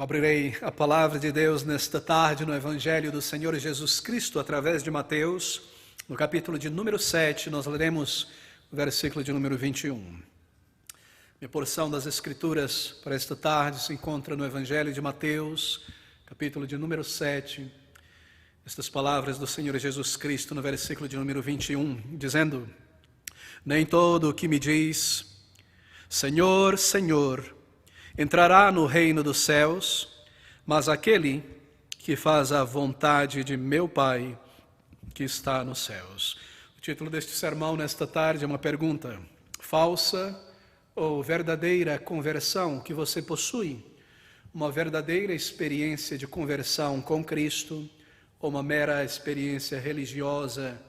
Abrirei a palavra de Deus nesta tarde no Evangelho do Senhor Jesus Cristo através de Mateus, no capítulo de número 7, nós leremos o versículo de número 21. Minha porção das Escrituras para esta tarde se encontra no Evangelho de Mateus, capítulo de número 7, estas palavras do Senhor Jesus Cristo no versículo de número 21, dizendo: Nem todo o que me diz, Senhor, Senhor, entrará no reino dos céus, mas aquele que faz a vontade de meu Pai que está nos céus. O título deste sermão nesta tarde é uma pergunta: falsa ou verdadeira conversão que você possui? Uma verdadeira experiência de conversão com Cristo ou uma mera experiência religiosa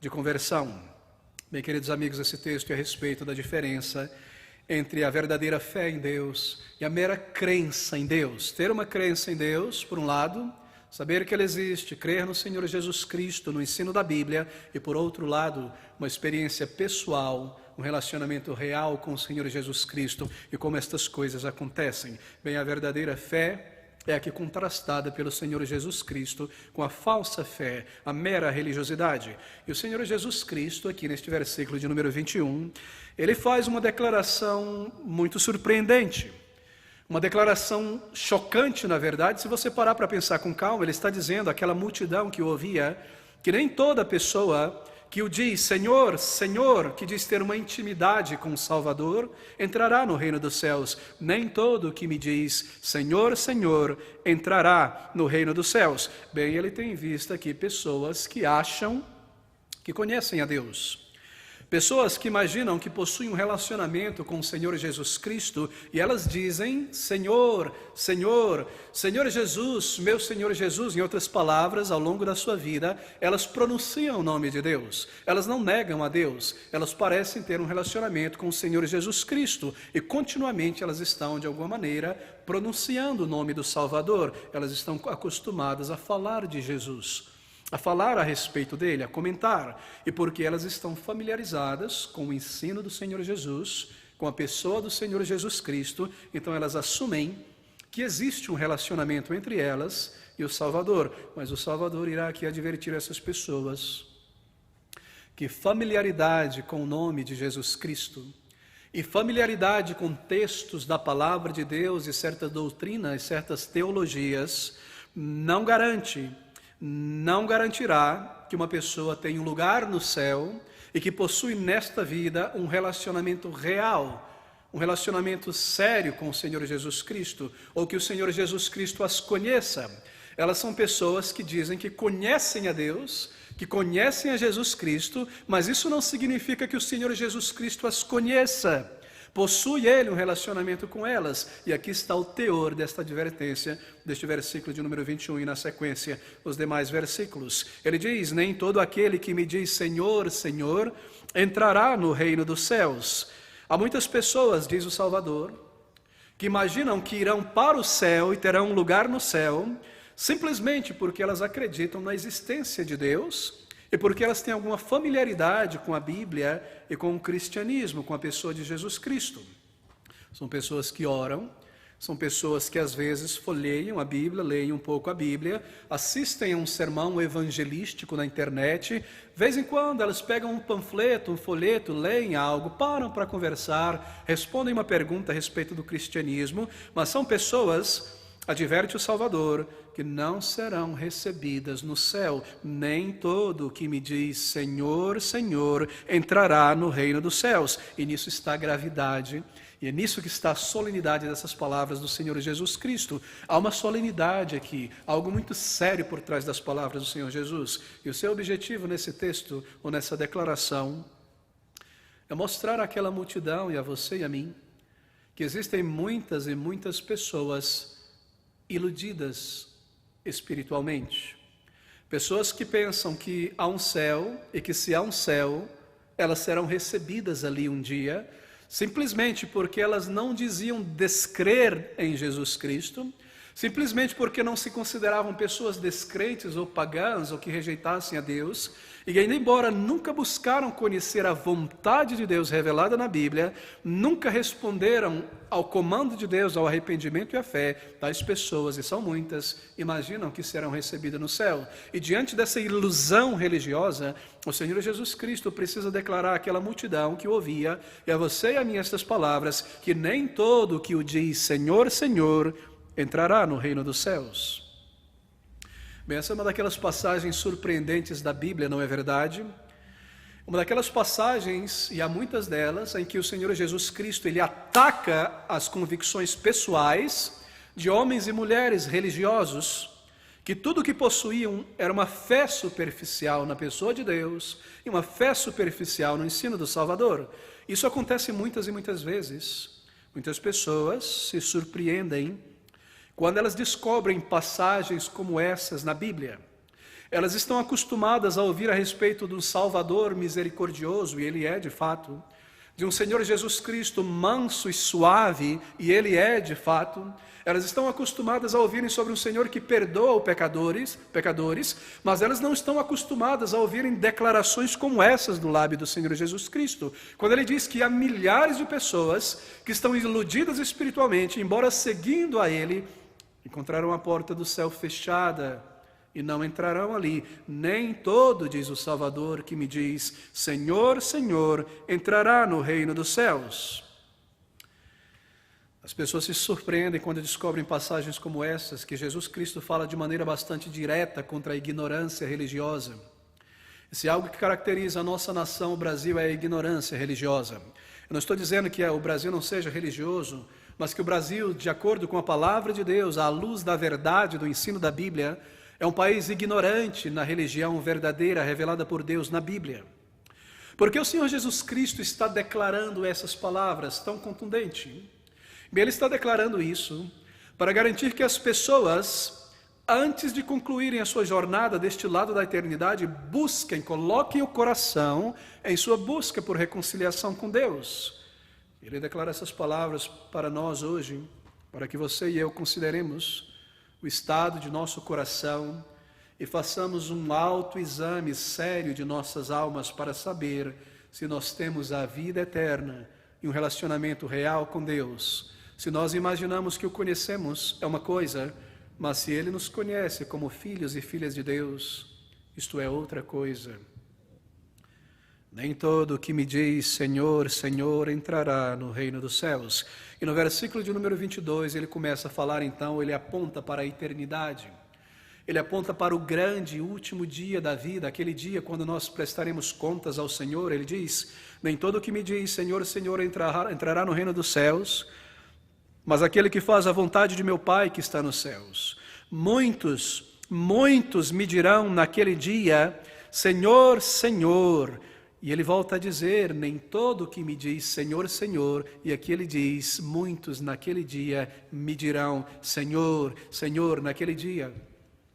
de conversão? Bem, queridos amigos, esse texto é a respeito da diferença entre a verdadeira fé em Deus e a mera crença em Deus. Ter uma crença em Deus, por um lado, saber que Ele existe, crer no Senhor Jesus Cristo, no ensino da Bíblia, e por outro lado, uma experiência pessoal, um relacionamento real com o Senhor Jesus Cristo e como estas coisas acontecem. Bem, a verdadeira fé é aqui contrastada pelo Senhor Jesus Cristo com a falsa fé, a mera religiosidade. E o Senhor Jesus Cristo, aqui neste versículo de número 21, ele faz uma declaração muito surpreendente, uma declaração chocante, na verdade. Se você parar para pensar com calma, ele está dizendo àquela multidão que o ouvia, que nem toda pessoa que o diz Senhor, Senhor, que diz ter uma intimidade com o Salvador, entrará no reino dos céus. Nem todo o que me diz Senhor, Senhor, entrará no reino dos céus. Bem, ele tem em vista aqui pessoas que acham que conhecem a Deus. Pessoas que imaginam que possuem um relacionamento com o Senhor Jesus Cristo e elas dizem Senhor, Senhor, Senhor Jesus, meu Senhor Jesus. Em outras palavras, ao longo da sua vida, elas pronunciam o nome de Deus. Elas não negam a Deus, elas parecem ter um relacionamento com o Senhor Jesus Cristo e continuamente elas estão, de alguma maneira, pronunciando o nome do Salvador. Elas estão acostumadas a falar de Jesus, a falar a respeito dele, a comentar, e porque elas estão familiarizadas com o ensino do Senhor Jesus, com a pessoa do Senhor Jesus Cristo, então elas assumem que existe um relacionamento entre elas e o Salvador. Mas o Salvador irá aqui advertir essas pessoas que familiaridade com o nome de Jesus Cristo e familiaridade com textos da palavra de Deus e certas doutrinas, certas teologias, não garantirá que uma pessoa tenha um lugar no céu e que possui nesta vida um relacionamento real, um relacionamento sério com o Senhor Jesus Cristo, ou que o Senhor Jesus Cristo as conheça. Elas são pessoas que dizem que conhecem a Deus, que conhecem a Jesus Cristo, mas isso não significa que o Senhor Jesus Cristo as conheça. Possui ele um relacionamento com elas. E aqui está o teor desta advertência, deste versículo de número 21 e na sequência, os demais versículos. Ele diz: Nem todo aquele que me diz Senhor, Senhor, entrará no reino dos céus. Há muitas pessoas, diz o Salvador, que imaginam que irão para o céu e terão um lugar no céu, simplesmente porque elas acreditam na existência de Deus e porque elas têm alguma familiaridade com a Bíblia e com o cristianismo, com a pessoa de Jesus Cristo. São pessoas que oram, são pessoas que às vezes folheiam a Bíblia, leem um pouco a Bíblia, assistem a um sermão evangelístico na internet, de vez em quando elas pegam um panfleto, um folheto, leem algo, param para conversar, respondem uma pergunta a respeito do cristianismo, mas são pessoas, adverte o Salvador, que não serão recebidas no céu. Nem todo o que me diz Senhor, Senhor, entrará no reino dos céus. E nisso está a gravidade, e é nisso que está a solenidade dessas palavras do Senhor Jesus Cristo. Há uma solenidade aqui, algo muito sério por trás das palavras do Senhor Jesus. E o seu objetivo nesse texto, ou nessa declaração, é mostrar àquela multidão, e a você e a mim, que existem muitas e muitas pessoas iludidas espiritualmente. Pessoas que pensam que há um céu e que se há um céu, elas serão recebidas ali um dia, simplesmente porque elas não diziam descrer em Jesus Cristo, simplesmente porque não se consideravam pessoas descrentes ou pagãs ou que rejeitassem a Deus, e ainda embora nunca buscaram conhecer a vontade de Deus revelada na Bíblia, nunca responderam ao comando de Deus, ao arrependimento e à fé. Tais pessoas, e são muitas, imaginam que serão recebidas no céu. E diante dessa ilusão religiosa, o Senhor Jesus Cristo precisa declarar àquela multidão que o ouvia, e a você e a mim estas palavras, que nem todo que o diz Senhor, Senhor, entrará no reino dos céus. Bem, essa é uma daquelas passagens surpreendentes da Bíblia, não é verdade? Uma daquelas passagens, e há muitas delas, em que o Senhor Jesus Cristo, ele ataca as convicções pessoais de homens e mulheres religiosos, que tudo o que possuíam era uma fé superficial na pessoa de Deus e uma fé superficial no ensino do Salvador. Isso acontece muitas e muitas vezes. Muitas pessoas se surpreendem quando elas descobrem passagens como essas na Bíblia. Elas estão acostumadas a ouvir a respeito do Salvador misericordioso, e Ele é de fato, de um Senhor Jesus Cristo manso e suave, e Ele é de fato. Elas estão acostumadas a ouvirem sobre um Senhor que perdoa pecadores, mas elas não estão acostumadas a ouvirem declarações como essas do lábio do Senhor Jesus Cristo, quando Ele diz que há milhares de pessoas que estão iludidas espiritualmente, embora seguindo a Ele, encontrarão a porta do céu fechada e não entrarão ali. Nem todo, diz o Salvador, que me diz Senhor, Senhor, entrará no reino dos céus. As pessoas se surpreendem quando descobrem passagens como essas, que Jesus Cristo fala de maneira bastante direta contra a ignorância religiosa. Se algo que caracteriza a nossa nação, o Brasil, é a ignorância religiosa. Eu não estou dizendo que o Brasil não seja religioso, mas que o Brasil, de acordo com a palavra de Deus, à luz da verdade do ensino da Bíblia, é um país ignorante na religião verdadeira revelada por Deus na Bíblia. Porque o Senhor Jesus Cristo está declarando essas palavras tão contundentes? Ele está declarando isso para garantir que as pessoas, antes de concluírem a sua jornada deste lado da eternidade, coloquem o coração em sua busca por reconciliação com Deus. Ele declara essas palavras para nós hoje, para que você e eu consideremos o estado de nosso coração e façamos um autoexame sério de nossas almas para saber se nós temos a vida eterna e um relacionamento real com Deus. Se nós imaginamos que o conhecemos é uma coisa, mas se Ele nos conhece como filhos e filhas de Deus, isto é outra coisa. Nem todo o que me diz Senhor, Senhor entrará no reino dos céus. E no versículo de número 22 ele começa a falar então, ele aponta para a eternidade. Ele aponta para o grande e último dia da vida, aquele dia quando nós prestaremos contas ao Senhor. Ele diz, nem todo o que me diz Senhor, Senhor entrará no reino dos céus, mas aquele que faz a vontade de meu Pai que está nos céus. Muitos me dirão naquele dia, Senhor, Senhor. E ele volta a dizer, nem todo que me diz Senhor, Senhor, e aqui ele diz, muitos naquele dia me dirão, Senhor, Senhor, naquele dia.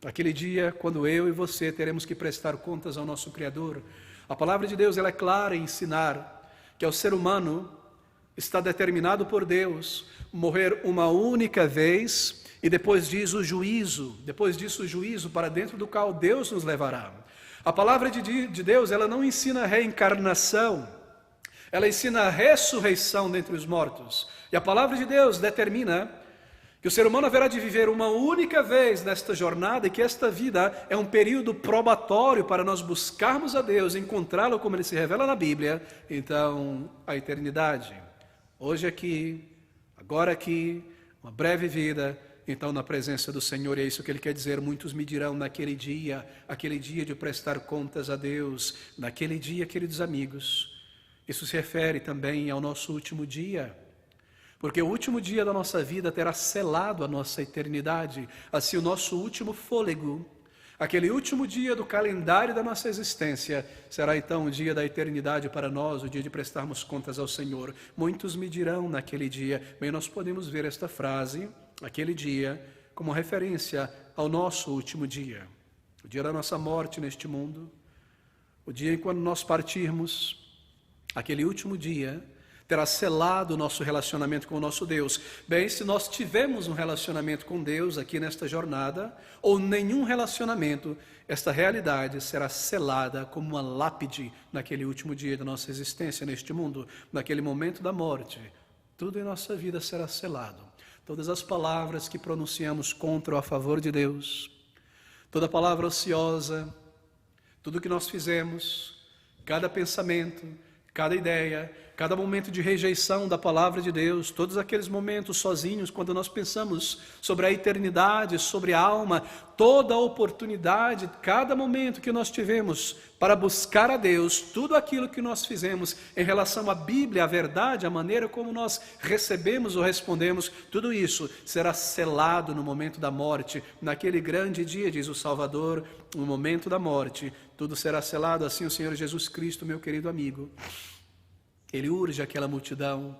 Aquele dia quando eu e você teremos que prestar contas ao nosso Criador. A palavra de Deus ela é clara em ensinar que ao ser humano está determinado por Deus morrer uma única vez e depois disso o juízo para dentro do qual Deus nos levará. A palavra de Deus, ela não ensina a reencarnação, ela ensina a ressurreição dentre os mortos. E a palavra de Deus determina que o ser humano haverá de viver uma única vez nesta jornada e que esta vida é um período probatório para nós buscarmos a Deus, encontrá-lo como ele se revela na Bíblia, então a eternidade. Hoje aqui, agora aqui, uma breve vida, então na presença do Senhor, é isso que Ele quer dizer, muitos me dirão naquele dia de prestar contas a Deus, naquele dia, queridos amigos, isso se refere também ao nosso último dia, porque o último dia da nossa vida terá selado a nossa eternidade, assim o nosso último fôlego, aquele último dia do calendário da nossa existência, será então o dia da eternidade para nós, o dia de prestarmos contas ao Senhor. Muitos me dirão naquele dia, bem, nós podemos ver esta frase, aquele dia, como referência ao nosso último dia, o dia da nossa morte neste mundo, o dia em quando nós partirmos, aquele último dia, terá selado o nosso relacionamento com o nosso Deus. Bem, se nós tivemos um relacionamento com Deus aqui nesta jornada, ou nenhum relacionamento, esta realidade será selada como uma lápide naquele último dia da nossa existência neste mundo, naquele momento da morte. Tudo em nossa vida será selado. Todas as palavras que pronunciamos contra ou a favor de Deus, toda palavra ociosa, tudo que nós fizemos, cada pensamento, cada ideia, cada momento de rejeição da palavra de Deus, todos aqueles momentos sozinhos, quando nós pensamos sobre a eternidade, sobre a alma, toda a oportunidade, cada momento que nós tivemos para buscar a Deus, tudo aquilo que nós fizemos em relação à Bíblia, à verdade, a maneira como nós recebemos ou respondemos, tudo isso será selado no momento da morte, naquele grande dia, diz o Salvador, no momento da morte, tudo será selado, assim o Senhor Jesus Cristo, meu querido amigo. Ele urge aquela multidão,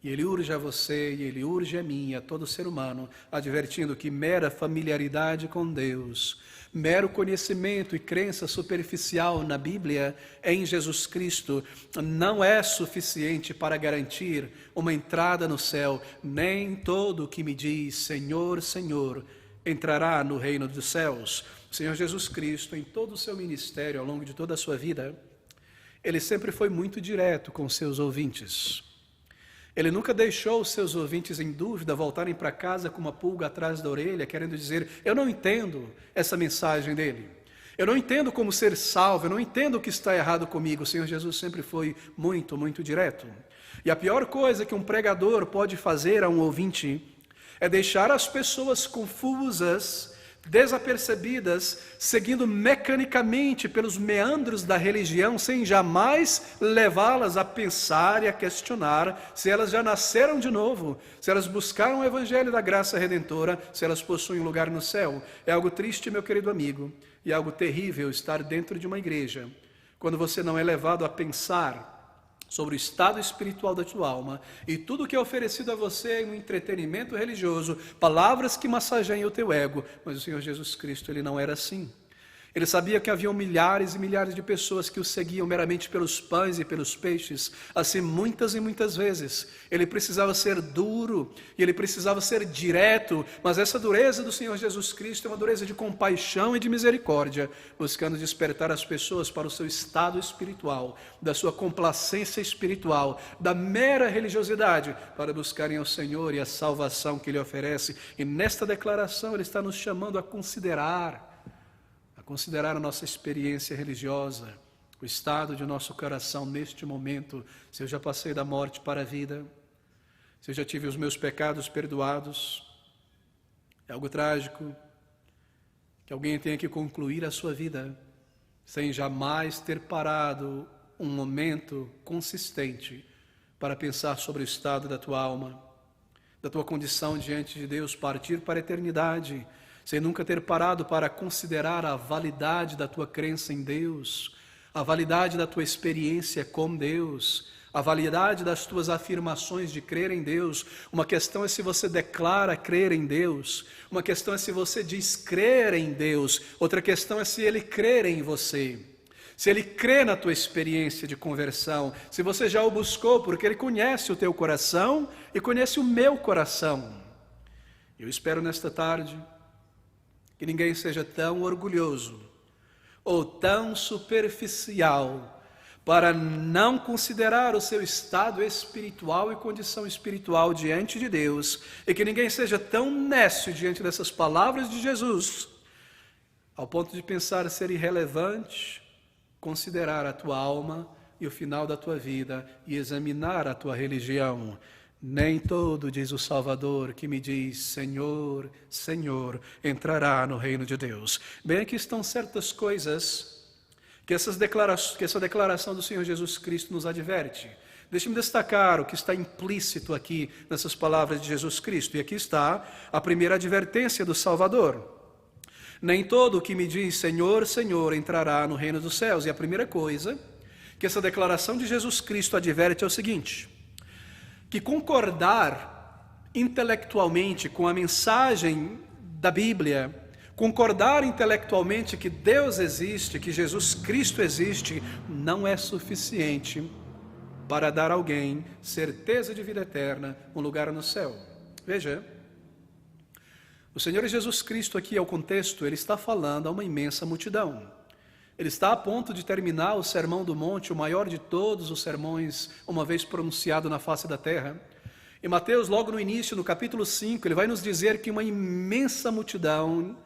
e Ele urge a você, e Ele urge a mim, a todo ser humano, advertindo que mera familiaridade com Deus, mero conhecimento e crença superficial na Bíblia, em Jesus Cristo, não é suficiente para garantir uma entrada no céu. Nem todo o que me diz Senhor, Senhor, entrará no reino dos céus. O Senhor Jesus Cristo, em todo o seu ministério, ao longo de toda a sua vida, Ele sempre foi muito direto com seus ouvintes. Ele nunca deixou os seus ouvintes em dúvida, voltarem para casa com uma pulga atrás da orelha, querendo dizer, eu não entendo essa mensagem dele. Eu não entendo como ser salvo, eu não entendo o que está errado comigo. O Senhor Jesus sempre foi muito, muito direto. E a pior coisa que um pregador pode fazer a um ouvinte é deixar as pessoas confusas, desapercebidas, seguindo mecanicamente pelos meandros da religião, sem jamais levá-las a pensar e a questionar se elas já nasceram de novo, se elas buscaram o evangelho da graça redentora, se elas possuem um lugar no céu. É algo triste, meu querido amigo, e algo terrível estar dentro de uma igreja, quando você não é levado a pensar sobre o estado espiritual da tua alma, e tudo que é oferecido a você em um entretenimento religioso, palavras que massageiam o teu ego. Mas o Senhor Jesus Cristo, Ele não era assim. Ele sabia que haviam milhares e milhares de pessoas que o seguiam meramente pelos pães e pelos peixes, assim muitas e muitas vezes. Ele precisava ser duro, e ele precisava ser direto, mas essa dureza do Senhor Jesus Cristo é uma dureza de compaixão e de misericórdia, buscando despertar as pessoas para o seu estado espiritual, da sua complacência espiritual, da mera religiosidade, para buscarem ao Senhor e a salvação que Ele oferece. E nesta declaração Ele está nos chamando a considerar a nossa experiência religiosa, o estado de nosso coração neste momento, se eu já passei da morte para a vida, se eu já tive os meus pecados perdoados. É algo trágico que alguém tenha que concluir a sua vida sem jamais ter parado um momento consistente para pensar sobre o estado da tua alma, da tua condição diante de Deus, partir para a eternidade, sem nunca ter parado para considerar a validade da tua crença em Deus, a validade da tua experiência com Deus, a validade das tuas afirmações de crer em Deus. Uma questão é se você declara crer em Deus, uma questão é se você diz crer em Deus, outra questão é se Ele crer em você. Se Ele crê na tua experiência de conversão, se você já o buscou, porque Ele conhece o teu coração e conhece o meu coração. Eu espero nesta tarde que ninguém seja tão orgulhoso ou tão superficial para não considerar o seu estado espiritual e condição espiritual diante de Deus, e que ninguém seja tão nécio diante dessas palavras de Jesus, ao ponto de pensar ser irrelevante, considerar a tua alma e o final da tua vida e examinar a tua religião. Nem todo, diz o Salvador, que me diz Senhor, Senhor, entrará no reino de Deus. Bem, aqui estão certas coisas que essa declaração do Senhor Jesus Cristo nos adverte. Deixe-me destacar o que está implícito aqui nessas palavras de Jesus Cristo. E aqui está a primeira advertência do Salvador. Nem todo o que me diz Senhor, Senhor, entrará no reino dos céus. E a primeira coisa que essa declaração de Jesus Cristo adverte é o seguinte: que concordar intelectualmente com a mensagem da Bíblia, concordar intelectualmente que Deus existe, que Jesus Cristo existe, não é suficiente para dar a alguém certeza de vida eterna, um lugar no céu. Veja, o Senhor Jesus Cristo aqui é o contexto, ele está falando a uma imensa multidão. Ele está a ponto de terminar o Sermão do Monte, o maior de todos os sermões uma vez pronunciado na face da terra. E Mateus, logo no início, no capítulo 5, ele vai nos dizer que uma imensa multidão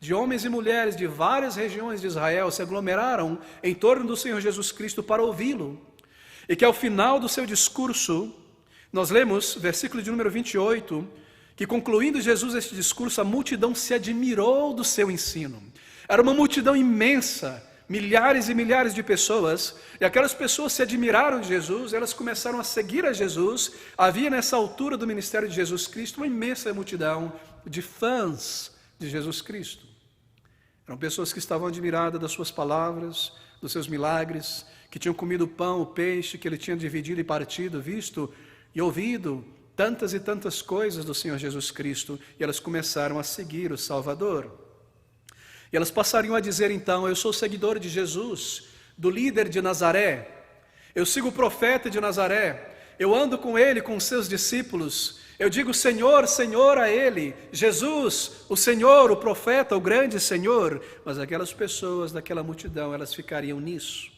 de homens e mulheres de várias regiões de Israel se aglomeraram em torno do Senhor Jesus Cristo para ouvi-lo. E que ao final do seu discurso, nós lemos, versículo de número 28, que concluindo Jesus este discurso, a multidão se admirou do seu ensino. Era uma multidão imensa, milhares e milhares de pessoas, e aquelas pessoas se admiraram de Jesus, elas começaram a seguir a Jesus. Havia nessa altura do ministério de Jesus Cristo uma imensa multidão de fãs de Jesus Cristo. Eram pessoas que estavam admiradas das suas palavras, dos seus milagres, que tinham comido o pão, o peixe, que ele tinha dividido e partido, visto e ouvido tantas e tantas coisas do Senhor Jesus Cristo, e elas começaram a seguir o Salvador. E elas passariam a dizer então: eu sou seguidor de Jesus, do líder de Nazaré, eu sigo o profeta de Nazaré, eu ando com ele, com os seus discípulos, eu digo Senhor, Senhor a ele, Jesus, o Senhor, o profeta, o grande Senhor. Mas aquelas pessoas daquela multidão, elas ficariam nisso,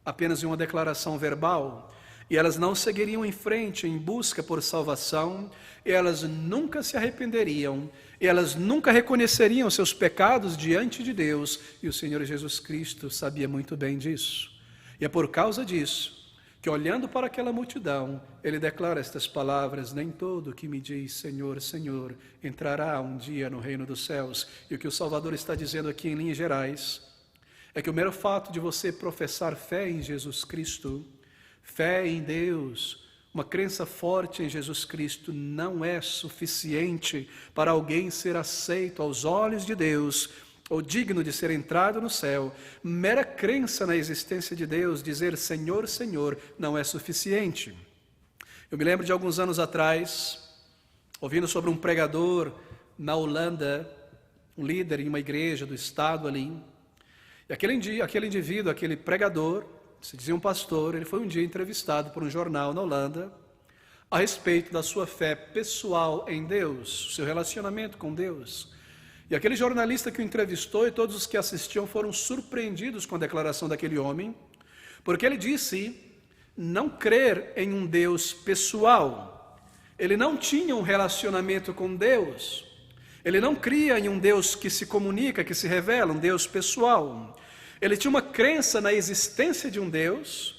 apenas em uma declaração verbal, e elas não seguiriam em frente em busca por salvação, e elas nunca se arrependeriam, e elas nunca reconheceriam seus pecados diante de Deus, e o Senhor Jesus Cristo sabia muito bem disso. E é por causa disso que, olhando para aquela multidão, ele declara estas palavras: nem todo que me diz Senhor, Senhor, entrará um dia no reino dos céus. E o que o Salvador está dizendo aqui em linhas gerais é que o mero fato de você professar fé em Jesus Cristo, fé em Deus, uma crença forte em Jesus Cristo, não é suficiente para alguém ser aceito aos olhos de Deus, ou digno de ser entrado no céu. Mera crença na existência de Deus, dizer Senhor, Senhor, não é suficiente. Eu me lembro de alguns anos atrás, ouvindo sobre um pregador na Holanda, um líder em uma igreja do estado ali, e aquele indivíduo, aquele pregador, se dizia um pastor, ele foi um dia entrevistado por um jornal na Holanda a respeito da sua fé pessoal em Deus, seu relacionamento com Deus. E aquele jornalista que o entrevistou e todos os que assistiam foram surpreendidos com a declaração daquele homem, porque ele disse não crer em um Deus pessoal. Ele não tinha um relacionamento com Deus. Ele não cria em um Deus que se comunica, que se revela, um Deus pessoal. Ele tinha uma crença na existência de um Deus,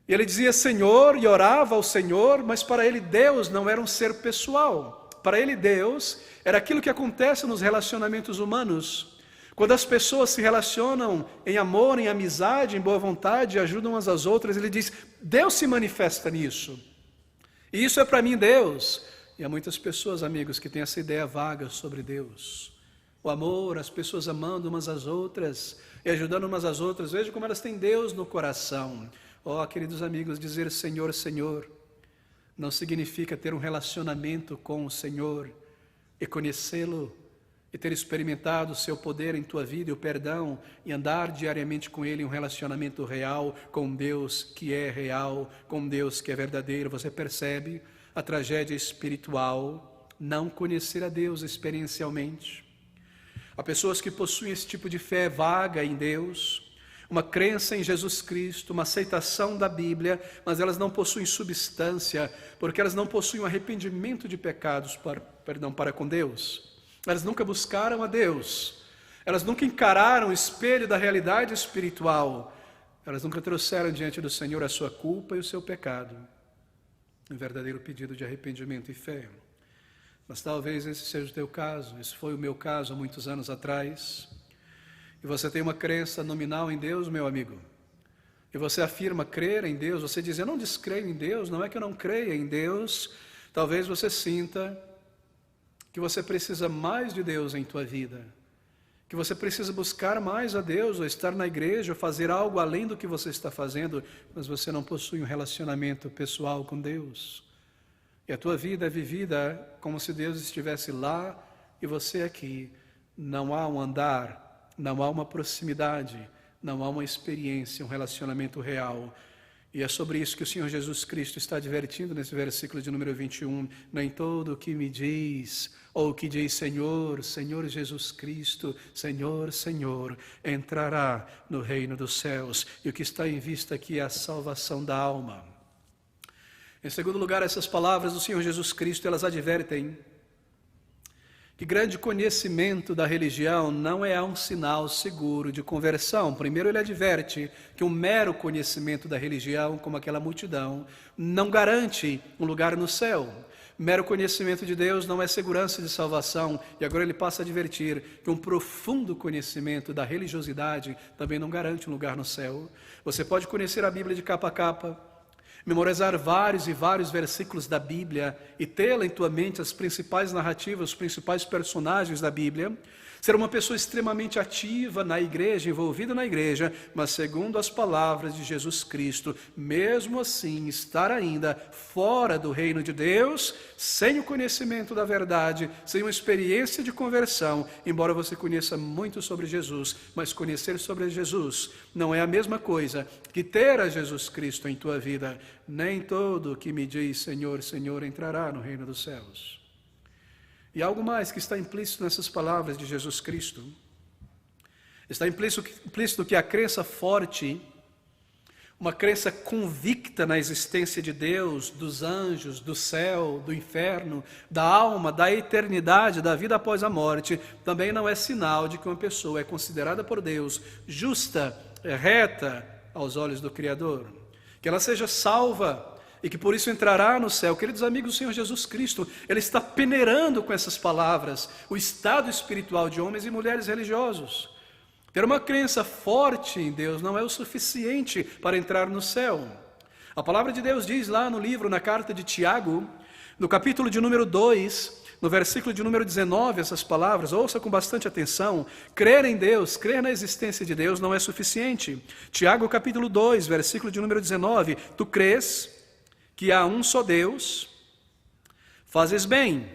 e ele dizia Senhor e orava ao Senhor, mas para ele Deus não era um ser pessoal. Para ele Deus era aquilo que acontece nos relacionamentos humanos, quando as pessoas se relacionam em amor, em amizade, em boa vontade, ajudam umas às outras. Ele diz, Deus se manifesta nisso, e isso é para mim Deus. E há muitas pessoas, amigos, que têm essa ideia vaga sobre Deus. O amor, as pessoas amando umas às outras e ajudando umas às outras. Veja como elas têm Deus no coração. Oh, queridos amigos, dizer Senhor, Senhor não significa ter um relacionamento com o Senhor e conhecê-lo e ter experimentado o seu poder em tua vida e o perdão e andar diariamente com Ele em um relacionamento real com Deus que é real, com Deus que é verdadeiro. Você percebe a tragédia espiritual, não conhecer a Deus experiencialmente. Há pessoas que possuem esse tipo de fé vaga em Deus, uma crença em Jesus Cristo, uma aceitação da Bíblia, mas elas não possuem substância, porque elas não possuem um arrependimento de pecados para com Deus. Elas nunca buscaram a Deus, elas nunca encararam o espelho da realidade espiritual, elas nunca trouxeram diante do Senhor a sua culpa e o seu pecado, um verdadeiro pedido de arrependimento e fé. Mas talvez esse seja o teu caso, esse foi o meu caso há muitos anos atrás, e você tem uma crença nominal em Deus, meu amigo, e você afirma crer em Deus, você diz, eu não descreio em Deus, não é que eu não creia em Deus. Talvez você sinta que você precisa mais de Deus em tua vida, que você precisa buscar mais a Deus, ou estar na igreja, ou fazer algo além do que você está fazendo, mas você não possui um relacionamento pessoal com Deus. E a tua vida é vivida como se Deus estivesse lá e você aqui. Não há um andar, não há uma proximidade, não há uma experiência, um relacionamento real. E é sobre isso que o Senhor Jesus Cristo está advertindo nesse versículo de número 21. Nem todo o que me diz, ou que diz Senhor, Senhor Jesus Cristo, Senhor, Senhor, entrará no reino dos céus. E o que está em vista aqui é a salvação da alma. Em segundo lugar, essas palavras do Senhor Jesus Cristo, elas advertem que grande conhecimento da religião não é um sinal seguro de conversão. Primeiro, ele adverte que um mero conhecimento da religião, como aquela multidão, não garante um lugar no céu. Mero conhecimento de Deus não é segurança de salvação. E agora ele passa a advertir que um profundo conhecimento da religiosidade também não garante um lugar no céu. Você pode conhecer a Bíblia de capa a capa, memorizar vários e vários versículos da Bíblia e tê-la em tua mente as principais narrativas, os principais personagens da Bíblia, ser uma pessoa extremamente ativa na igreja, envolvida na igreja, mas segundo as palavras de Jesus Cristo, mesmo assim estar ainda fora do reino de Deus, sem o conhecimento da verdade, sem uma experiência de conversão, embora você conheça muito sobre Jesus, mas conhecer sobre Jesus não é a mesma coisa que ter a Jesus Cristo em tua vida. Nem todo que me diz Senhor, Senhor entrará no reino dos céus. E algo mais que está implícito nessas palavras de Jesus Cristo. Está implícito que a crença forte, uma crença convicta na existência de Deus, dos anjos, do céu, do inferno, da alma, da eternidade, da vida após a morte, também não é sinal de que uma pessoa é considerada por Deus justa, reta aos olhos do Criador. Que ela seja salva e que por isso entrará no céu. Queridos amigos, o Senhor Jesus Cristo, Ele está peneirando com essas palavras o estado espiritual de homens e mulheres religiosos. Ter uma crença forte em Deus não é o suficiente para entrar no céu. A palavra de Deus diz lá no livro, na carta de Tiago, no capítulo de número 2, no versículo de número 19, essas palavras, ouça com bastante atenção: crer em Deus, crer na existência de Deus não é suficiente. Tiago capítulo 2, versículo de número 19, tu crês que há um só Deus, fazes bem.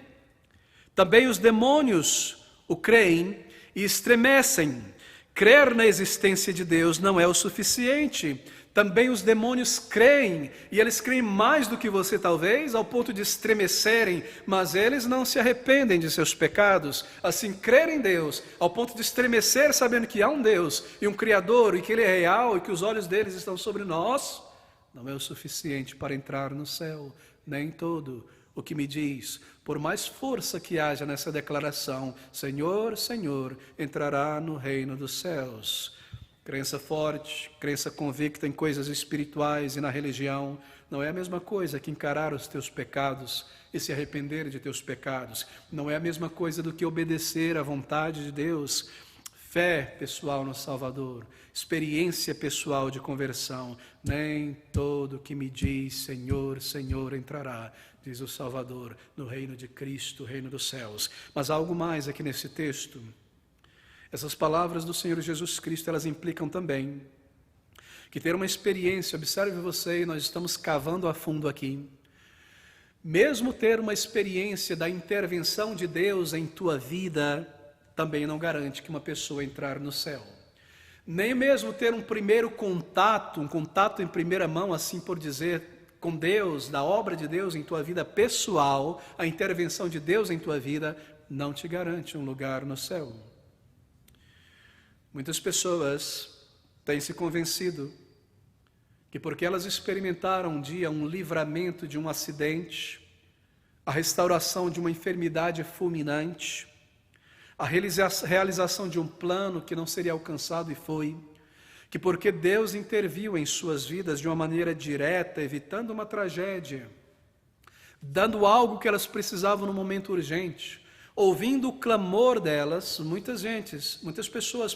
Também os demônios o creem e estremecem. Crer na existência de Deus não é o suficiente. Também os demônios creem, e eles creem mais do que você talvez, ao ponto de estremecerem, mas eles não se arrependem de seus pecados. Assim, crer em Deus, ao ponto de estremecer sabendo que há um Deus e um Criador, e que Ele é real, e que os olhos deles estão sobre nós, não é o suficiente para entrar no céu. Nem todo o que me diz, por mais força que haja nessa declaração, Senhor, Senhor, entrará no reino dos céus. Crença forte, crença convicta em coisas espirituais e na religião, não é a mesma coisa que encarar os teus pecados e se arrepender de teus pecados. Não é a mesma coisa do que obedecer à vontade de Deus. Fé pessoal no Salvador, experiência pessoal de conversão. Nem todo que me diz Senhor, Senhor entrará, diz o Salvador, no reino de Cristo, reino dos céus. Mas há algo mais aqui nesse texto. Essas palavras do Senhor Jesus Cristo, elas implicam também que ter uma experiência, observe você, nós estamos cavando a fundo aqui, mesmo ter uma experiência da intervenção de Deus em tua vida, também não garante que uma pessoa entrar no céu. Nem mesmo ter um primeiro contato, um contato em primeira mão, assim por dizer, com Deus, da obra de Deus em tua vida pessoal, a intervenção de Deus em tua vida, não te garante um lugar no céu. Muitas pessoas têm se convencido que porque elas experimentaram um dia um livramento de um acidente, a restauração de uma enfermidade fulminante, a realização de um plano que não seria alcançado e foi, que porque Deus interviu em suas vidas de uma maneira direta, evitando uma tragédia, dando algo que elas precisavam no momento urgente, ouvindo o clamor delas, muitas pessoas,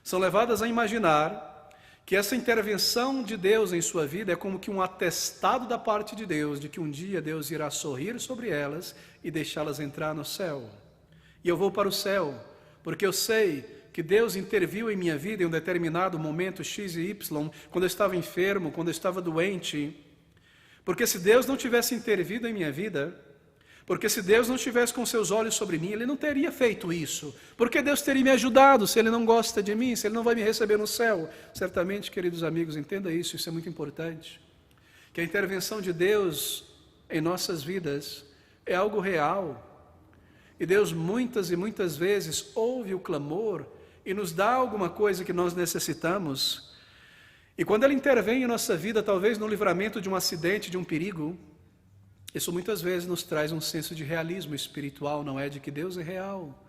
são levadas a imaginar que essa intervenção de Deus em sua vida é como que um atestado da parte de Deus, de que um dia Deus irá sorrir sobre elas e deixá-las entrar no céu. E eu vou para o céu, porque eu sei que Deus interviu em minha vida em um determinado momento X e Y, quando eu estava enfermo, quando eu estava doente. Porque se Deus não tivesse intervido em minha vida, Porque se Deus não estivesse com seus olhos sobre mim, Ele não teria feito isso. Porque Deus teria me ajudado se Ele não gosta de mim, se Ele não vai me receber no céu. Certamente, queridos amigos, entenda isso, isso é muito importante. Que a intervenção de Deus em nossas vidas é algo real. E Deus muitas e muitas vezes ouve o clamor e nos dá alguma coisa que nós necessitamos. E quando Ele intervém em nossa vida, talvez no livramento de um acidente, de um perigo, isso muitas vezes nos traz um senso de realismo espiritual, não é? De que Deus é real,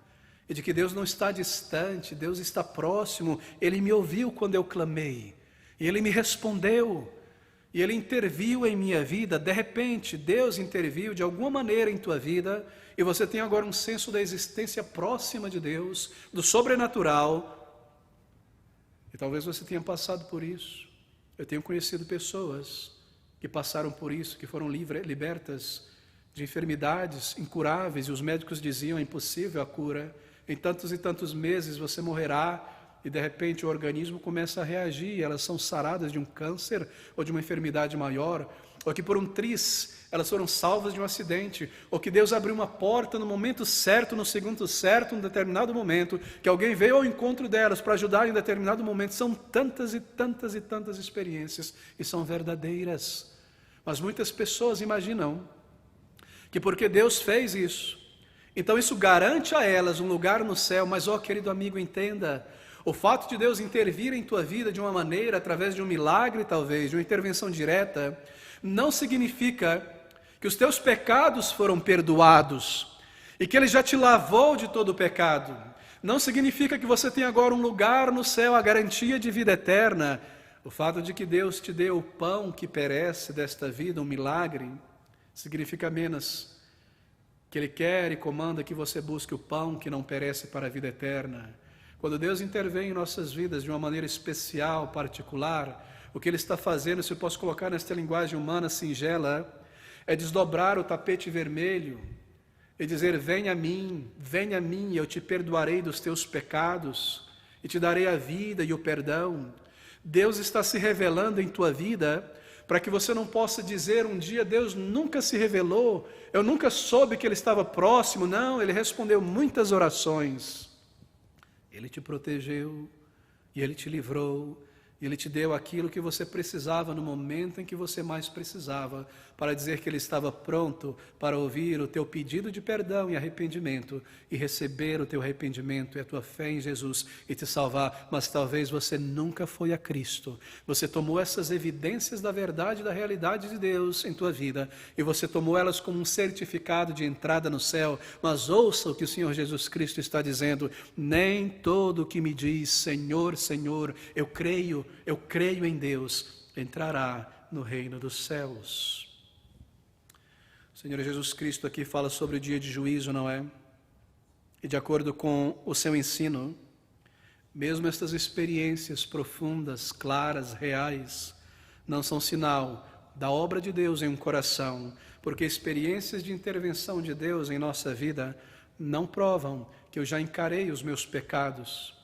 e de que Deus não está distante, Deus está próximo. Ele me ouviu quando eu clamei, e Ele me respondeu, e Ele interviu em minha vida. De repente, Deus interviu de alguma maneira em tua vida, e você tem agora um senso da existência próxima de Deus, do sobrenatural, e talvez você tenha passado por isso. Eu tenho conhecido pessoas que passaram por isso, que foram libertas de enfermidades incuráveis, e os médicos diziam: é impossível a cura, em tantos e tantos meses você morrerá, e de repente o organismo começa a reagir, elas são saradas de um câncer ou de uma enfermidade maior, ou que por um triz elas foram salvas de um acidente, ou que Deus abriu uma porta no momento certo, no segundo certo, em determinado momento, que alguém veio ao encontro delas para ajudar em determinado momento. São tantas e tantas e tantas experiências, e são verdadeiras. Mas muitas pessoas imaginam que porque Deus fez isso, então isso garante a elas um lugar no céu. Mas, querido amigo, entenda, o fato de Deus intervir em tua vida de uma maneira, através de um milagre talvez, de uma intervenção direta, não significa que os teus pecados foram perdoados e que Ele já te lavou de todo o pecado. Não significa que você tem agora um lugar no céu, a garantia de vida eterna. O fato de que Deus te deu o pão que perece desta vida, um milagre, significa apenas que Ele quer e comanda que você busque o pão que não perece para a vida eterna. Quando Deus intervém em nossas vidas de uma maneira especial, particular, o que Ele está fazendo, se eu posso colocar nesta linguagem humana singela, é desdobrar o tapete vermelho e dizer: venha a mim, eu te perdoarei dos teus pecados e te darei a vida e o perdão. Deus está se revelando em tua vida para que você não possa dizer um dia: Deus nunca se revelou, eu nunca soube que Ele estava próximo. Não, Ele respondeu muitas orações, Ele te protegeu e Ele te livrou. E Ele te deu aquilo que você precisava no momento em que você mais precisava, para dizer que Ele estava pronto para ouvir o teu pedido de perdão e arrependimento, e receber o teu arrependimento e a tua fé em Jesus e te salvar. Mas talvez você nunca foi a Cristo. Você tomou essas evidências da verdade e da realidade de Deus em tua vida, e você tomou elas como um certificado de entrada no céu. Mas ouça o que o Senhor Jesus Cristo está dizendo: nem todo o que me diz Senhor, Senhor, eu creio em Deus, entrará no reino dos céus. O Senhor Jesus Cristo aqui fala sobre o dia de juízo, não é? E de acordo com o seu ensino, mesmo estas experiências profundas, claras, reais, não são sinal da obra de Deus em um coração, porque experiências de intervenção de Deus em nossa vida não provam que eu já encarei os meus pecados,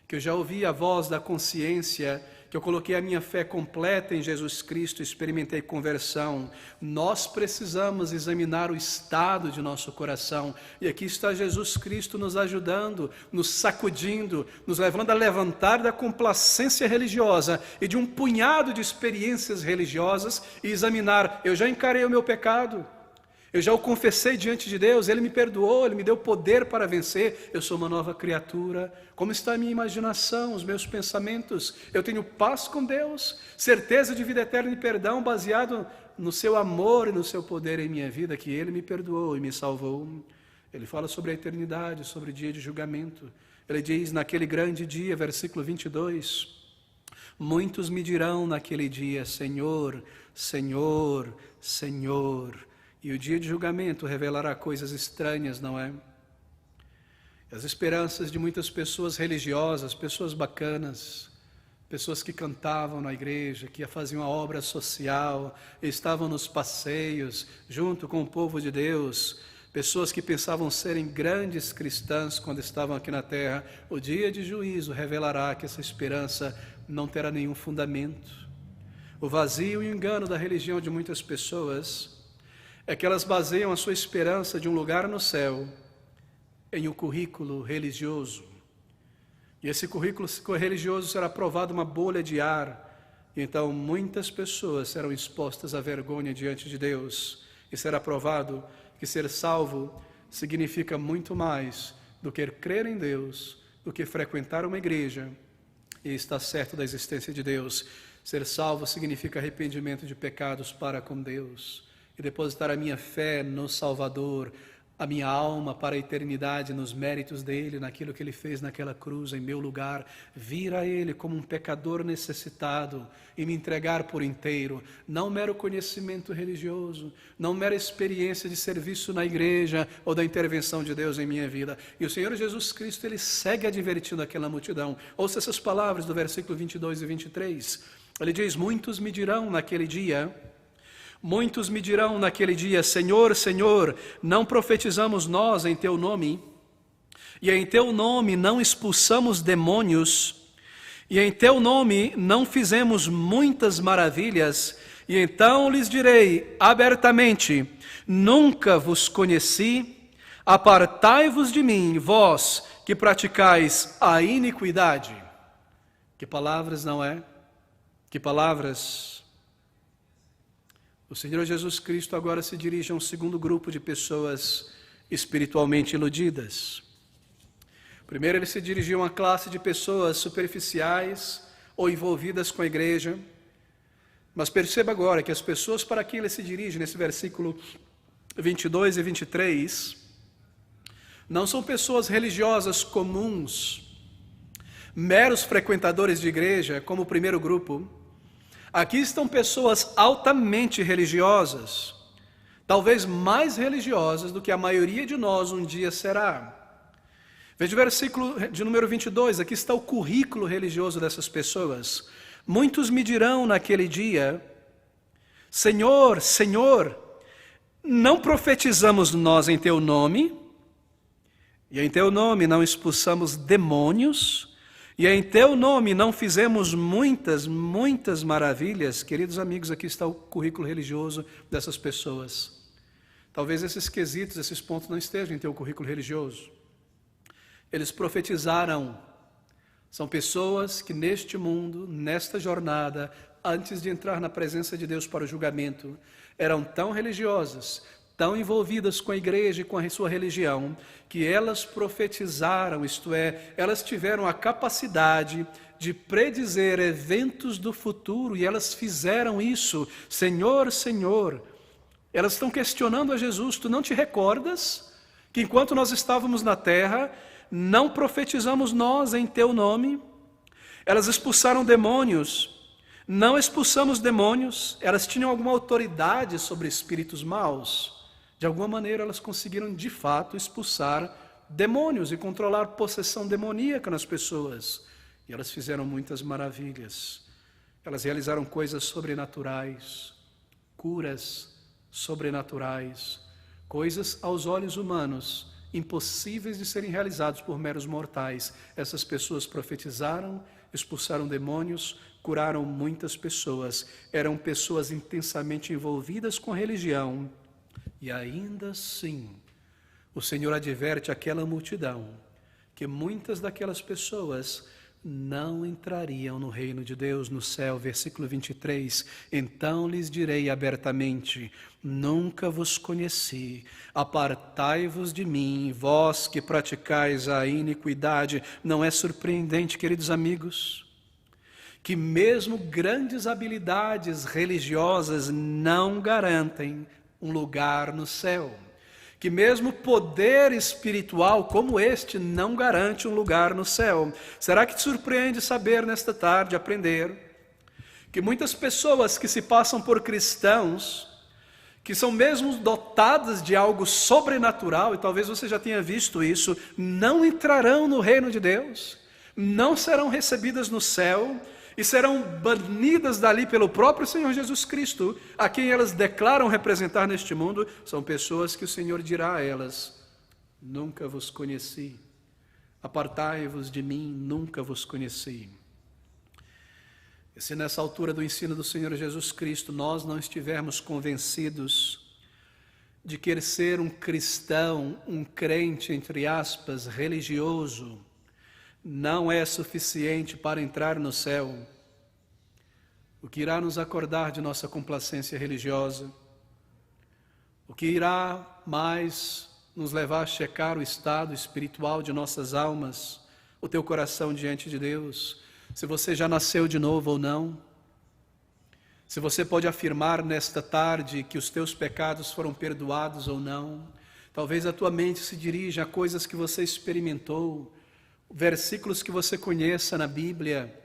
que eu já ouvi a voz da consciência, que eu coloquei a minha fé completa em Jesus Cristo, experimentei conversão. Nós precisamos examinar o estado de nosso coração, e aqui está Jesus Cristo nos ajudando, nos sacudindo, nos levando a levantar da complacência religiosa e de um punhado de experiências religiosas e examinar: eu já encarei o meu pecado, eu já o confessei diante de Deus, Ele me perdoou, Ele me deu poder para vencer, eu sou uma nova criatura. Como está a minha imaginação, os meus pensamentos? Eu tenho paz com Deus, certeza de vida eterna e perdão, baseado no seu amor e no seu poder em minha vida, que Ele me perdoou e me salvou. Ele fala sobre a eternidade, sobre o dia de julgamento. Ele diz: naquele grande dia, versículo 22, muitos me dirão naquele dia: Senhor, Senhor, Senhor. E o dia de julgamento revelará coisas estranhas, não é? As esperanças de muitas pessoas religiosas, pessoas bacanas, pessoas que cantavam na igreja, que faziam a obra social, estavam nos passeios junto com o povo de Deus, pessoas que pensavam serem grandes cristãs quando estavam aqui na terra, o dia de juízo revelará que essa esperança não terá nenhum fundamento. O vazio e o engano da religião de muitas pessoas é que elas baseiam a sua esperança de um lugar no céu em um currículo religioso. E esse currículo religioso será provado uma bolha de ar, e então muitas pessoas serão expostas à vergonha diante de Deus, e será provado que ser salvo significa muito mais do que crer em Deus, do que frequentar uma igreja e estar certo da existência de Deus. Ser salvo significa arrependimento de pecados para com Deus e depositar a minha fé no Salvador, a minha alma para a eternidade, nos méritos dele, naquilo que ele fez naquela cruz em meu lugar, vir a ele como um pecador necessitado e me entregar por inteiro. Não mero conhecimento religioso, não mera experiência de serviço na igreja ou da intervenção de Deus em minha vida. E o Senhor Jesus Cristo, ele segue advertindo aquela multidão. Ouça essas palavras do versículo 22 e 23. Ele diz: muitos me dirão naquele dia, Senhor, Senhor, não profetizamos nós em Teu nome, e em Teu nome não expulsamos demônios, e em Teu nome não fizemos muitas maravilhas? E então lhes direi abertamente: nunca vos conheci, apartai-vos de mim, vós que praticais a iniquidade. Que palavras, não é? Que palavras! O Senhor Jesus Cristo agora se dirige a um segundo grupo de pessoas espiritualmente iludidas. Primeiro, ele se dirigiu a uma classe de pessoas superficiais ou envolvidas com a igreja. Mas perceba agora que as pessoas para quem ele se dirige, nesse versículo 22 e 23, não são pessoas religiosas comuns, meros frequentadores de igreja, como o primeiro grupo. Aqui estão pessoas altamente religiosas, talvez mais religiosas do que a maioria de nós um dia será. Veja o versículo de número 22, aqui está o currículo religioso dessas pessoas. Muitos me dirão naquele dia: Senhor, Senhor, não profetizamos nós em Teu nome, e em Teu nome não expulsamos demônios, e em Teu nome não fizemos muitas maravilhas? Queridos amigos, aqui está o currículo religioso dessas pessoas. Talvez esses quesitos, esses pontos não estejam em teu currículo religioso. Eles profetizaram. São pessoas que neste mundo, nesta jornada, antes de entrar na presença de Deus para o julgamento, eram tão religiosas, tão envolvidas com a igreja e com a sua religião, que elas profetizaram, isto é, elas tiveram a capacidade de predizer eventos do futuro, e elas fizeram isso. Senhor, Senhor, elas estão questionando a Jesus: tu não te recordas que enquanto nós estávamos na terra, não profetizamos nós em teu nome? Elas expulsaram demônios, não expulsamos demônios. Elas tinham alguma autoridade sobre espíritos maus. De alguma maneira elas conseguiram de fato expulsar demônios e controlar possessão demoníaca nas pessoas. E elas fizeram muitas maravilhas. Elas realizaram coisas sobrenaturais, curas sobrenaturais, coisas aos olhos humanos impossíveis de serem realizados por meros mortais. Essas pessoas profetizaram, expulsaram demônios, curaram muitas pessoas. Eram pessoas intensamente envolvidas com a religião. E ainda assim, o Senhor adverte aquela multidão que muitas daquelas pessoas não entrariam no reino de Deus, no céu. Versículo 23, então lhes direi abertamente: nunca vos conheci, apartai-vos de mim, vós que praticais a iniquidade. Não é surpreendente, queridos amigos, que mesmo grandes habilidades religiosas não garantem um lugar no céu, que mesmo poder espiritual como este não garante um lugar no céu. Será que te surpreende saber nesta tarde, aprender, que muitas pessoas que se passam por cristãos, que são mesmo dotadas de algo sobrenatural, e talvez você já tenha visto isso, não entrarão no reino de Deus, não serão recebidas no céu, e serão banidas dali pelo próprio Senhor Jesus Cristo, a quem elas declaram representar neste mundo? São pessoas que o Senhor dirá a elas: nunca vos conheci, apartai-vos de mim, nunca vos conheci. E se nessa altura do ensino do Senhor Jesus Cristo nós não estivermos convencidos de querer ser um cristão, um crente, entre aspas, religioso, não é suficiente para entrar no céu. O que irá nos acordar de nossa complacência religiosa, o que irá mais nos levar a checar o estado espiritual de nossas almas, o teu coração diante de Deus, se você já nasceu de novo ou não, se você pode afirmar nesta tarde que os teus pecados foram perdoados ou não. Talvez a tua mente se dirija a coisas que você experimentou, versículos que você conheça na Bíblia,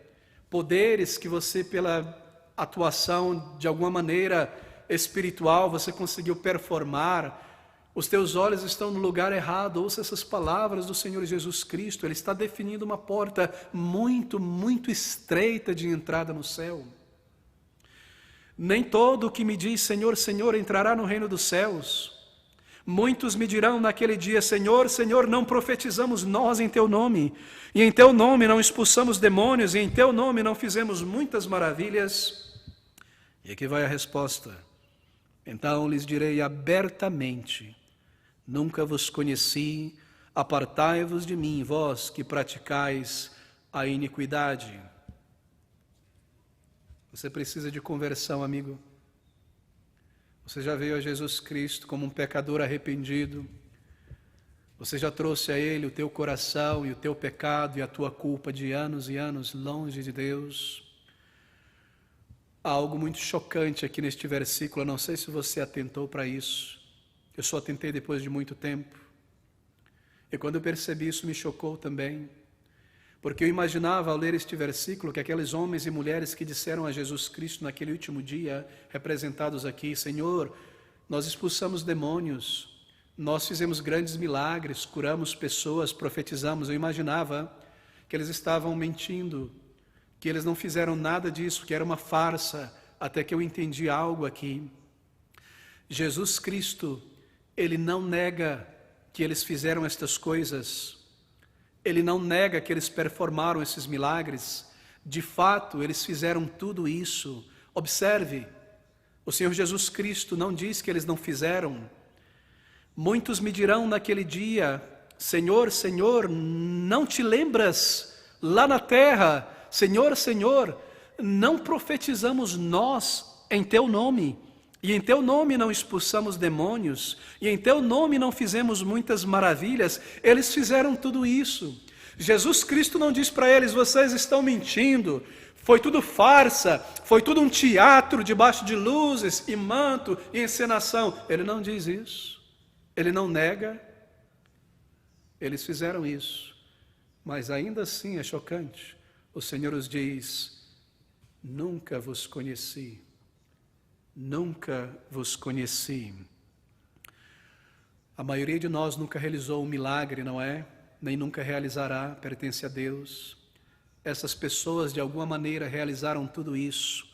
poderes que você, pela atuação de alguma maneira espiritual, você conseguiu performar. Os teus olhos estão no lugar errado. Ouça essas palavras do Senhor Jesus Cristo. Ele está definindo uma porta muito, muito estreita de entrada no céu. Nem todo o que me diz Senhor, Senhor entrará no reino dos céus. Muitos me dirão naquele dia: Senhor, Senhor, não profetizamos nós em teu nome, e em teu nome não expulsamos demônios, e em teu nome não fizemos muitas maravilhas? E aqui vai a resposta: então lhes direi abertamente: nunca vos conheci, apartai-vos de mim, vós que praticais a iniquidade. Você precisa de conversão, amigo. Você já veio a Jesus Cristo como um pecador arrependido. Você já trouxe a Ele o teu coração e o teu pecado e a tua culpa de anos e anos longe de Deus. Há algo muito chocante aqui neste versículo. Eu não sei se você atentou para isso. Eu só atentei depois de muito tempo. E quando eu percebi isso, me chocou também. Porque eu imaginava ao ler este versículo que aqueles homens e mulheres que disseram a Jesus Cristo naquele último dia, representados aqui: Senhor, nós expulsamos demônios, nós fizemos grandes milagres, curamos pessoas, profetizamos. Eu imaginava que eles estavam mentindo, que eles não fizeram nada disso, que era uma farsa, até que eu entendi algo aqui. Jesus Cristo, Ele não nega que eles fizeram estas coisas. Ele não nega que eles performaram esses milagres. De fato, eles fizeram tudo isso. Observe, o Senhor Jesus Cristo não diz que eles não fizeram. Muitos me dirão naquele dia: Senhor, Senhor, não te lembras lá na terra? Senhor, Senhor, não profetizamos nós em teu nome? E em teu nome não expulsamos demônios, e em teu nome não fizemos muitas maravilhas? Eles fizeram tudo isso. Jesus Cristo não diz para eles: vocês estão mentindo, foi tudo farsa, foi tudo um teatro debaixo de luzes e manto e encenação. Ele não diz isso, ele não nega. Eles fizeram isso, mas ainda assim é chocante. O Senhor os diz: nunca vos conheci. Nunca vos conheci. A maioria de nós nunca realizou um milagre, não é? Nem nunca realizará, pertence a Deus. Essas pessoas de alguma maneira realizaram tudo isso,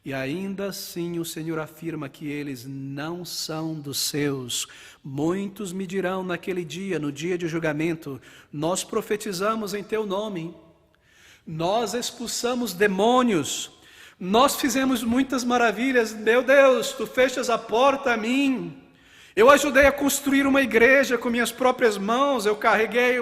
e ainda assim o Senhor afirma que eles não são dos seus. Muitos me dirão naquele dia, no dia de julgamento: nós profetizamos em teu nome, nós expulsamos demônios, nós fizemos muitas maravilhas. Meu Deus, tu fechas a porta a mim. Eu ajudei a construir uma igreja com minhas próprias mãos. Eu carreguei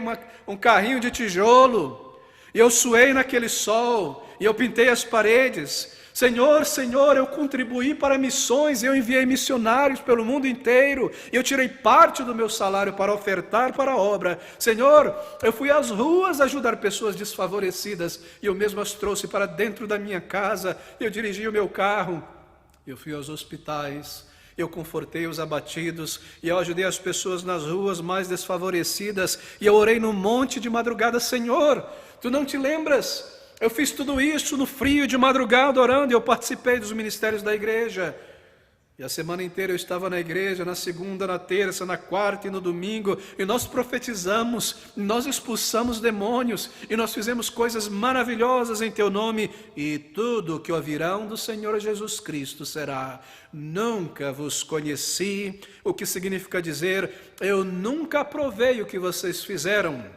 um carrinho de tijolo, e eu suei naquele sol, e eu pintei as paredes. Senhor, Senhor, eu contribuí para missões, eu enviei missionários pelo mundo inteiro, eu tirei parte do meu salário para ofertar para a obra. Senhor, eu fui às ruas ajudar pessoas desfavorecidas, e eu mesmo as trouxe para dentro da minha casa. Eu dirigi o meu carro, eu fui aos hospitais, eu confortei os abatidos, e eu ajudei as pessoas nas ruas mais desfavorecidas, e eu orei no monte de madrugada. Senhor, tu não te lembras? Eu fiz tudo isso no frio de madrugada orando, e eu participei dos ministérios da igreja. E a semana inteira eu estava na igreja, na segunda, na terça, na quarta e no domingo, e nós profetizamos, nós expulsamos demônios, e nós fizemos coisas maravilhosas em teu nome, e tudo que ouvirão do Senhor Jesus Cristo será: nunca vos conheci, o que significa dizer: eu nunca aprovei o que vocês fizeram.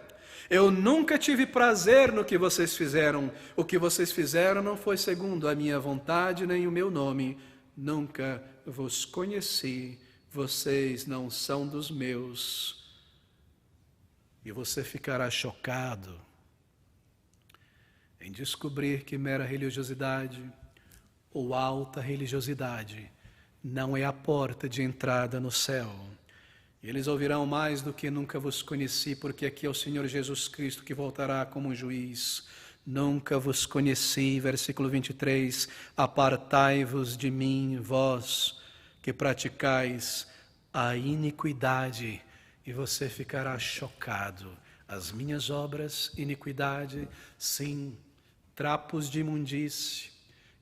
Eu nunca tive prazer no que vocês fizeram. O que vocês fizeram não foi segundo a minha vontade nem o meu nome. Nunca vos conheci. vocês não são dos meus. E você ficará chocado em descobrir que mera religiosidade ou alta religiosidade não é a porta de entrada no céu. E eles ouvirão: mais do que nunca vos conheci, porque aqui é o Senhor Jesus Cristo que voltará como um juiz. Nunca vos conheci, versículo 23, apartai-vos de mim, vós que praticais a iniquidade. E você ficará chocado. As minhas obras, iniquidade, sim, trapos de imundície,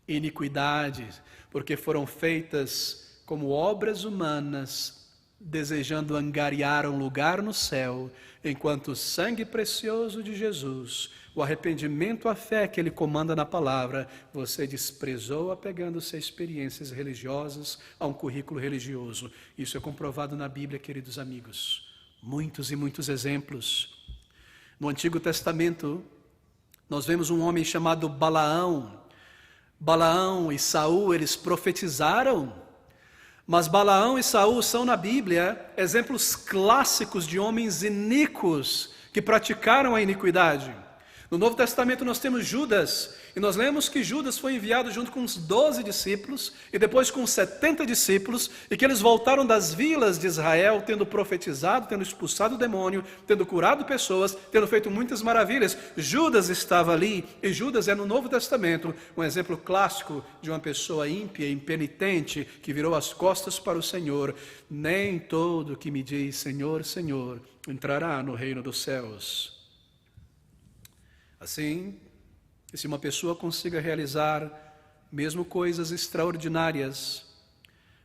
iniquidade, porque foram feitas como obras humanas, desejando angariar um lugar no céu, enquanto o sangue precioso de Jesus, o arrependimento, a fé que Ele comanda na palavra, você desprezou apegando-se a experiências religiosas, a um currículo religioso. Isso é comprovado na Bíblia, queridos amigos. Muitos e muitos exemplos. No Antigo Testamento, nós vemos um homem chamado Balaão. Balaão e Saul, eles profetizaram. Mas Balaão e Saul são na Bíblia exemplos clássicos de homens iníquos que praticaram a iniquidade. No Novo Testamento nós temos Judas, e nós lemos que Judas foi enviado junto com os 12 discípulos, e depois com os 70 discípulos, e que eles voltaram das vilas de Israel, tendo profetizado, tendo expulsado o demônio, tendo curado pessoas, tendo feito muitas maravilhas. Judas estava ali, e Judas é no Novo Testamento um exemplo clássico de uma pessoa ímpia, impenitente, que virou as costas para o Senhor. Nem todo que me diz Senhor, Senhor, entrará no reino dos céus. Assim, se uma pessoa consiga realizar mesmo coisas extraordinárias,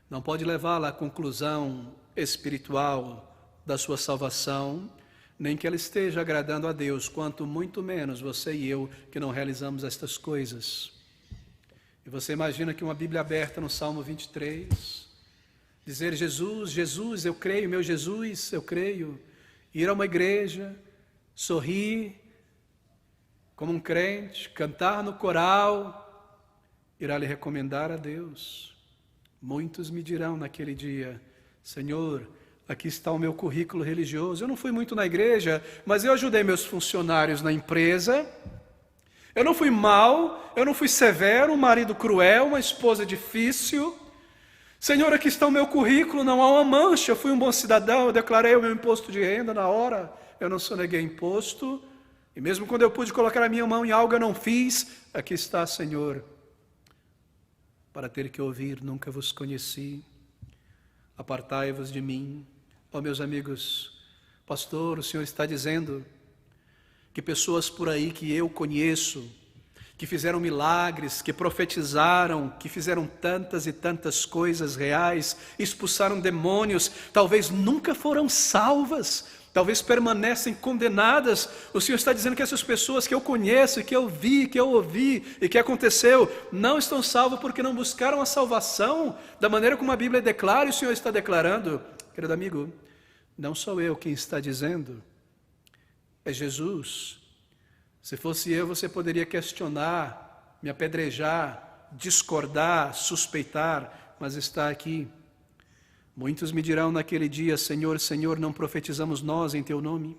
não pode levá-la à conclusão espiritual da sua salvação, nem que ela esteja agradando a Deus, quanto muito menos você e eu que não realizamos estas coisas. E você imagina que uma Bíblia aberta no Salmo 23, dizer: Jesus, Jesus, eu creio, meu Jesus, eu creio. Ir a uma igreja, sorrir como um crente, cantar no coral, irá lhe recomendar a Deus. Muitos me dirão naquele dia: Senhor, aqui está o meu currículo religioso. Eu não fui muito na igreja, mas eu ajudei meus funcionários na empresa. Eu não fui mau, eu não fui severo, um marido cruel, uma esposa difícil. Senhor, aqui está o meu currículo, não há uma mancha. Eu fui um bom cidadão, eu declarei o meu imposto de renda na hora, eu não soneguei imposto. E mesmo quando eu pude colocar a minha mão em algo, eu não fiz. Aqui está, Senhor, para ter que ouvir: nunca vos conheci, apartai-vos de mim. Ó, meus amigos, pastor, o Senhor está dizendo que pessoas por aí que eu conheço, que fizeram milagres, que profetizaram, que fizeram tantas e tantas coisas reais, expulsaram demônios, talvez nunca foram salvas, talvez permanecem condenadas. O Senhor está dizendo que essas pessoas que eu conheço, que eu vi, que eu ouvi e que aconteceu, não estão salvas porque não buscaram a salvação da maneira como a Bíblia declara. E o Senhor está declarando, querido amigo, não sou eu quem está dizendo, é Jesus. Se fosse eu, você poderia questionar, me apedrejar, discordar, suspeitar, mas está aqui. Muitos me dirão naquele dia: Senhor, Senhor, não profetizamos nós em Teu nome?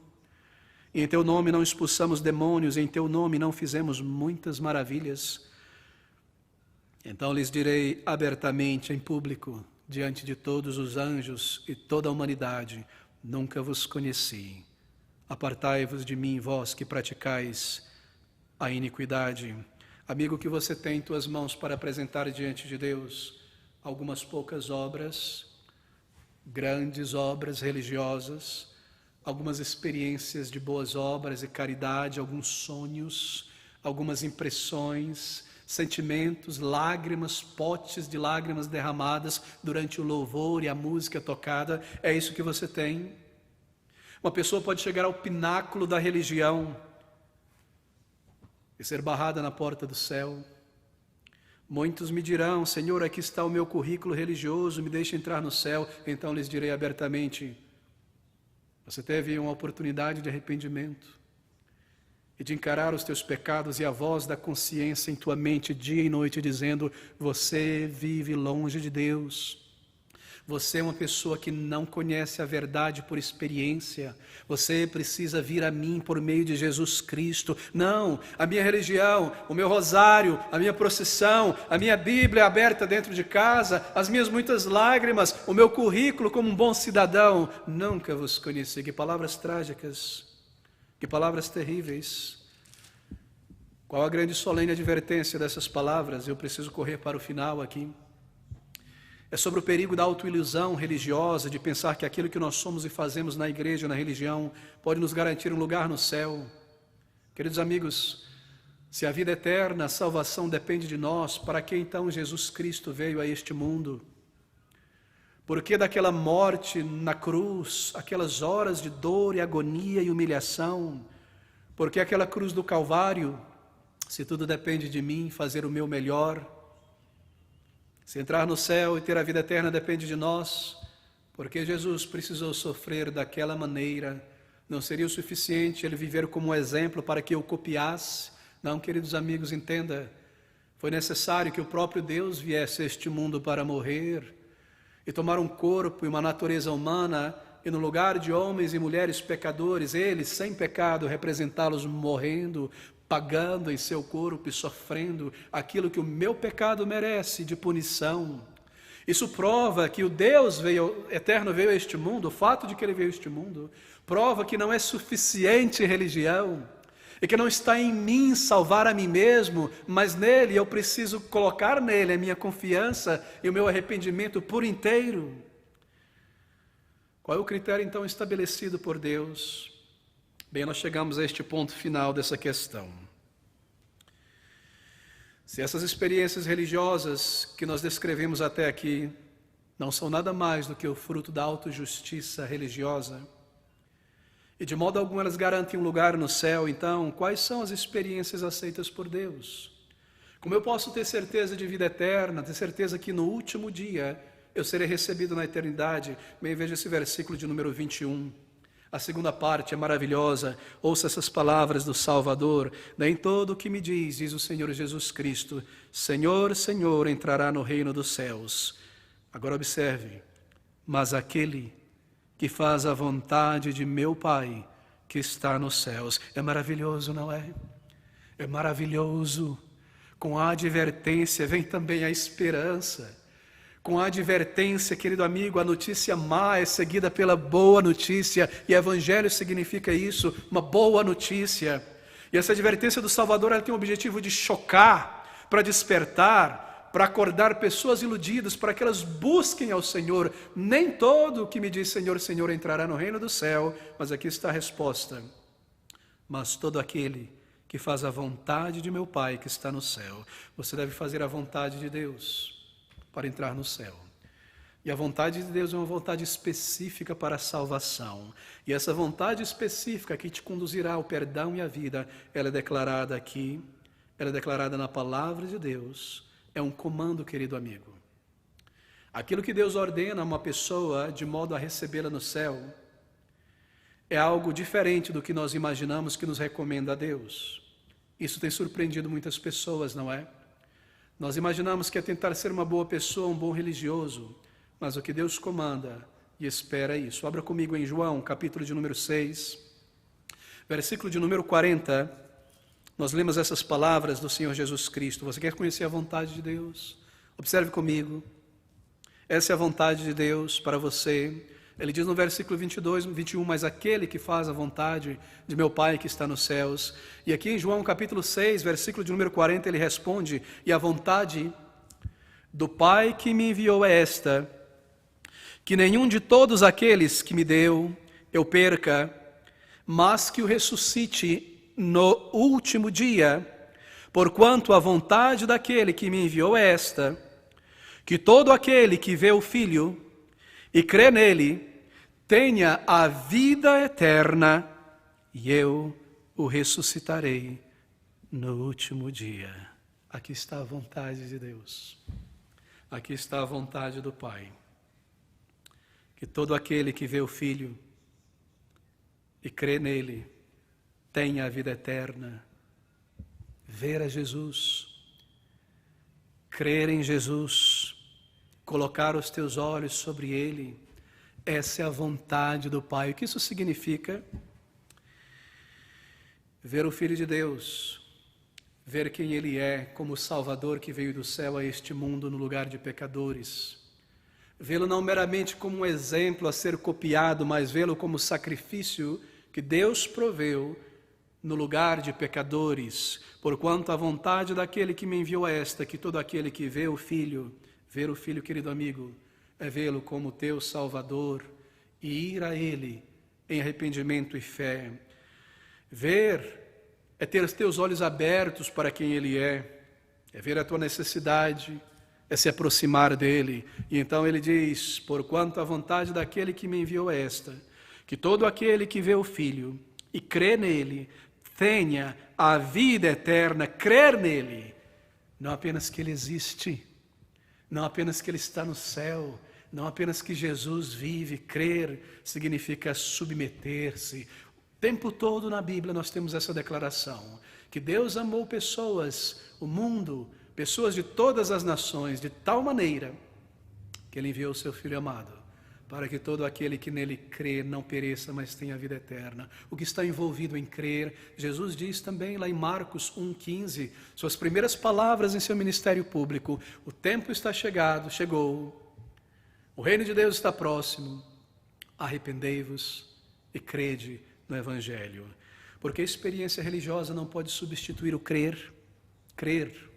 E em Teu nome não expulsamos demônios, em Teu nome não fizemos muitas maravilhas? Então lhes direi abertamente, em público, diante de todos os anjos e toda a humanidade: nunca vos conheci. Apartai-vos de mim, vós que praticais a iniquidade. Amigo, que você tem em tuas mãos para apresentar diante de Deus? Algumas poucas obras, grandes obras religiosas, algumas experiências de boas obras e caridade, alguns sonhos, algumas impressões, sentimentos, lágrimas, potes de lágrimas derramadas durante o louvor e a música tocada. É isso que você tem? Uma pessoa pode chegar ao pináculo da religião e ser barrada na porta do céu. Muitos me dirão: Senhor, aqui está o meu currículo religioso, me deixe entrar no céu. Então lhes direi abertamente: você teve uma oportunidade de arrependimento e de encarar os teus pecados, e a voz da consciência em tua mente dia e noite dizendo: você vive longe de Deus. Você é uma pessoa que não conhece a verdade por experiência. Você precisa vir a mim por meio de Jesus Cristo. Não, a minha religião, o meu rosário, a minha procissão, a minha Bíblia aberta dentro de casa, as minhas muitas lágrimas, o meu currículo como um bom cidadão. Nunca vos conheci. Que palavras trágicas, que palavras terríveis. Qual a grande e solene advertência dessas palavras? Eu preciso correr para o final aqui. É sobre o perigo da autoilusão religiosa, de pensar que aquilo que nós somos e fazemos na igreja, na religião, pode nos garantir um lugar no céu. Queridos amigos, se a vida eterna, a salvação depende de nós, para que então Jesus Cristo veio a este mundo? Por que daquela morte na cruz, aquelas horas de dor e agonia e humilhação? Por que aquela cruz do Calvário? Se tudo depende de mim, fazer o meu melhor. Se entrar no céu e ter a vida eterna depende de nós, porque Jesus precisou sofrer daquela maneira. Não seria o suficiente ele viver como um exemplo para que eu copiasse? Não, queridos amigos, entenda. Foi necessário que o próprio Deus viesse a este mundo para morrer e tomar um corpo e uma natureza humana, e no lugar de homens e mulheres pecadores, ele, sem pecado, representá-los morrendo, pagando em seu corpo e sofrendo aquilo que o meu pecado merece de punição. Isso prova que o Deus eterno veio a este mundo, o fato de que ele veio a este mundo, prova que não é suficiente religião, e que não está em mim salvar a mim mesmo, mas nele eu preciso colocar nele a minha confiança e o meu arrependimento por inteiro. Qual é o critério então estabelecido por Deus? Bem, nós chegamos a este ponto final dessa questão. Se essas experiências religiosas que nós descrevemos até aqui não são nada mais do que o fruto da autojustiça religiosa, e de modo algum elas garantem um lugar no céu, então quais são as experiências aceitas por Deus? Como eu posso ter certeza de vida eterna, ter certeza que no último dia eu serei recebido na eternidade? Bem, veja esse versículo de número 21. A segunda parte é maravilhosa. Ouça essas palavras do Salvador. Nem todo o que me diz o Senhor Jesus Cristo, Senhor, Senhor, entrará no reino dos céus. Agora observe, mas aquele que faz a vontade de meu Pai que está nos céus. É maravilhoso, não é? É maravilhoso. Com a advertência vem também a esperança. Com a advertência, querido amigo, a notícia má é seguida pela boa notícia, e evangelho significa isso, uma boa notícia. E essa advertência do Salvador, ela tem o objetivo de chocar, para despertar, para acordar pessoas iludidas, para que elas busquem ao Senhor. Nem todo o que me diz Senhor, Senhor entrará no reino do céu, mas aqui está a resposta. Mas todo aquele que faz a vontade de meu Pai que está no céu. Você deve fazer a vontade de Deus para entrar no céu. E a vontade de Deus é uma vontade específica para a salvação. E essa vontade específica que te conduzirá ao perdão e à vida, ela é declarada aqui, ela é declarada na palavra de Deus. É um comando, querido amigo. Aquilo que Deus ordena a uma pessoa de modo a recebê-la no céu, é algo diferente do que nós imaginamos que nos recomenda a Deus. Isso tem surpreendido muitas pessoas, não é? Nós imaginamos que é tentar ser uma boa pessoa, um bom religioso, mas o que Deus comanda e espera é isso. Abra comigo em João, capítulo de número 6, versículo de número 40, nós lemos essas palavras do Senhor Jesus Cristo. Você quer conhecer a vontade de Deus? Observe comigo, essa é a vontade de Deus para você. Ele diz no versículo 22, 21, mas aquele que faz a vontade de meu Pai que está nos céus. E aqui em João capítulo 6, versículo de número 40, ele responde, e a vontade do Pai que me enviou é esta, que nenhum de todos aqueles que me deu eu perca, mas que o ressuscite no último dia, porquanto a vontade daquele que me enviou é esta, que todo aquele que vê o Filho e crê nele, tenha a vida eterna, e eu o ressuscitarei no último dia. Aqui está a vontade de Deus. Aqui está a vontade do Pai. Que todo aquele que vê o Filho e crê nele, tenha a vida eterna. Ver a Jesus, crer em Jesus, colocar os teus olhos sobre Ele. Essa é a vontade do Pai. O que isso significa? Ver o Filho de Deus, ver quem Ele é como Salvador que veio do céu a este mundo no lugar de pecadores. Vê-lo não meramente como um exemplo a ser copiado, mas vê-lo como sacrifício que Deus proveu no lugar de pecadores, porquanto a vontade daquele que me enviou é esta, que todo aquele que vê o Filho, ver o Filho, querido amigo, é vê-lo como teu Salvador e ir a Ele em arrependimento e fé. Ver é ter os teus olhos abertos para quem Ele é ver a tua necessidade, é se aproximar dEle. E então Ele diz, porquanto a vontade daquele que me enviou é esta, que todo aquele que vê o Filho e crê nele, tenha a vida eterna. Crer nele, não apenas que Ele existe, não apenas que Ele está no céu, não apenas que Jesus vive. Crer significa submeter-se. O tempo todo na Bíblia nós temos essa declaração, que Deus amou pessoas, o mundo, pessoas de todas as nações, de tal maneira que Ele enviou o seu Filho amado, para que todo aquele que nele crê não pereça, mas tenha vida eterna. O que está envolvido em crer, Jesus diz também lá em Marcos 1,15, suas primeiras palavras em seu ministério público: o tempo está chegado, chegou, o reino de Deus está próximo, arrependei-vos e crede no Evangelho. Porque a experiência religiosa não pode substituir o crer. Crer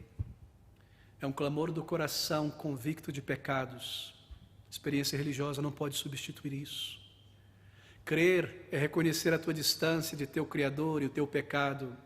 é um clamor do coração convicto de pecados. Experiência religiosa não pode substituir isso. Crer é reconhecer a tua distância de teu Criador e o teu pecado.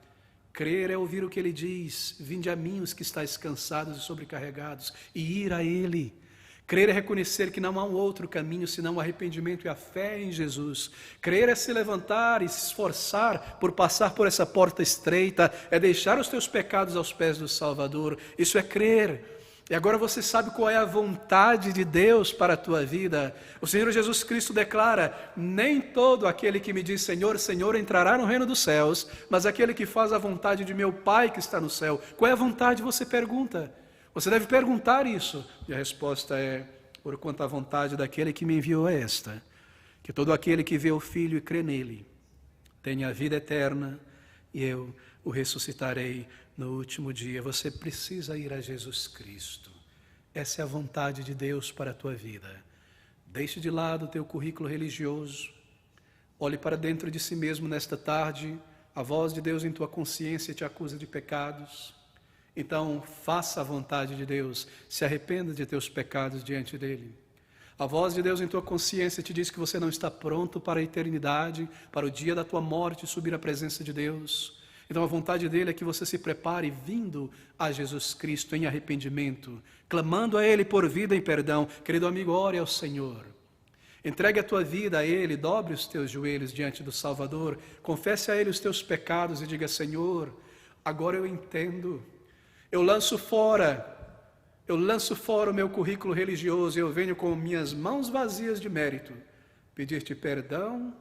Crer é ouvir o que Ele diz: vinde a mim os que estáis cansados e sobrecarregados, e ir a Ele. Crer é reconhecer que não há um outro caminho senão o arrependimento e a fé em Jesus. Crer é se levantar e se esforçar por passar por essa porta estreita, é deixar os teus pecados aos pés do Salvador. Isso é crer. E agora você sabe qual é a vontade de Deus para a tua vida. O Senhor Jesus Cristo declara: nem todo aquele que me diz Senhor, Senhor entrará no reino dos céus, mas aquele que faz a vontade de meu Pai que está no céu. Qual é a vontade? Você pergunta. Você deve perguntar isso. E a resposta é: porquanto a vontade daquele que me enviou é esta, que todo aquele que vê o Filho e crê nele tenha a vida eterna, e eu o ressuscitarei no último dia. Você precisa ir a Jesus Cristo. Essa é a vontade de Deus para a tua vida. Deixe de lado o teu currículo religioso. Olhe para dentro de si mesmo nesta tarde. A voz de Deus em tua consciência te acusa de pecados. Então, faça a vontade de Deus, se arrependa de teus pecados diante dEle. A voz de Deus em tua consciência te diz que você não está pronto para a eternidade, para o dia da tua morte, subir à presença de Deus. Então, a vontade dEle é que você se prepare vindo a Jesus Cristo em arrependimento, clamando a Ele por vida e perdão. Querido amigo, ore ao Senhor. Entregue a tua vida a Ele, dobre os teus joelhos diante do Salvador, confesse a Ele os teus pecados e diga: Senhor, agora eu entendo. Eu lanço fora o meu currículo religioso e eu venho com minhas mãos vazias de mérito pedir-te perdão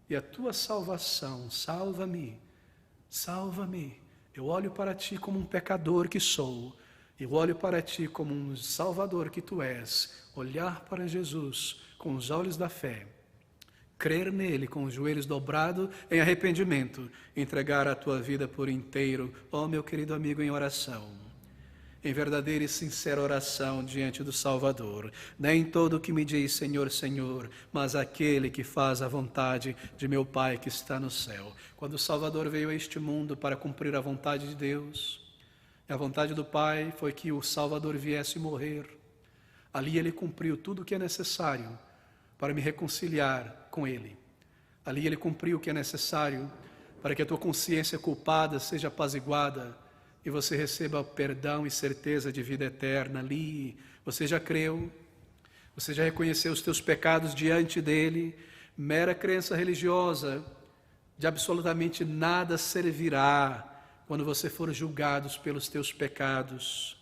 e a tua salvação. Salva-me, salva-me. Eu olho para ti como um pecador que sou, eu olho para ti como um Salvador que tu és. Olhar para Jesus com os olhos da fé, crer nele com os joelhos dobrados em arrependimento, entregar a tua vida por inteiro, ó meu querido amigo, em oração, em verdadeira e sincera oração diante do Salvador. Nem todo o que me diz Senhor, Senhor, mas aquele que faz a vontade de meu Pai que está no céu. Quando o Salvador veio a este mundo para cumprir a vontade de Deus, a vontade do Pai foi que o Salvador viesse morrer. Ali Ele cumpriu tudo o que é necessário para me reconciliar com Ele. Ali Ele cumpriu o que é necessário para que a tua consciência culpada seja apaziguada e você receba perdão e certeza de vida eterna. Ali você já creu, você já reconheceu os teus pecados diante dEle. Mera crença religiosa de absolutamente nada servirá quando você for julgado pelos teus pecados.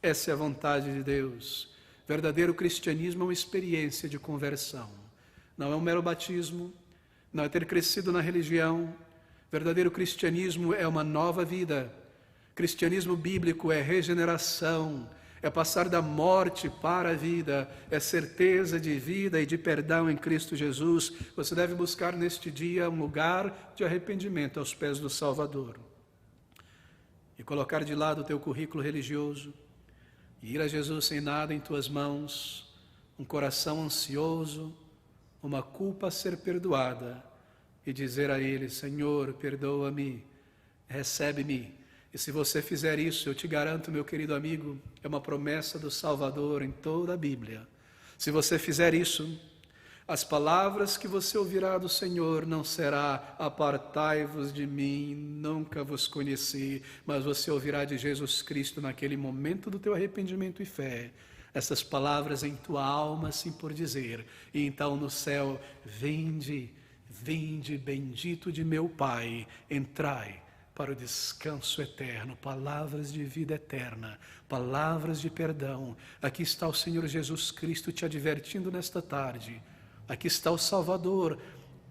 Essa é a vontade de Deus. Verdadeiro cristianismo é uma experiência de conversão. Não é um mero batismo, não é ter crescido na religião. Verdadeiro cristianismo é uma nova vida. Cristianismo bíblico é regeneração, é passar da morte para a vida, é certeza de vida e de perdão em Cristo Jesus. Você deve buscar neste dia um lugar de arrependimento aos pés do Salvador. E colocar de lado o teu currículo religioso, e ir a Jesus sem nada em tuas mãos, um coração ansioso, uma culpa a ser perdoada, e dizer a Ele: Senhor, perdoa-me, recebe-me. E se você fizer isso, eu te garanto, meu querido amigo, é uma promessa do Salvador em toda a Bíblia. Se você fizer isso, as palavras que você ouvirá do Senhor não será: apartai-vos de mim, nunca vos conheci, mas você ouvirá de Jesus Cristo naquele momento do teu arrependimento e fé, essas palavras em tua alma, assim por dizer. E então no céu: vinde, vinde, bendito de meu Pai, entrai para o descanso eterno. Palavras de vida eterna, palavras de perdão. Aqui está o Senhor Jesus Cristo te advertindo nesta tarde. Aqui está o Salvador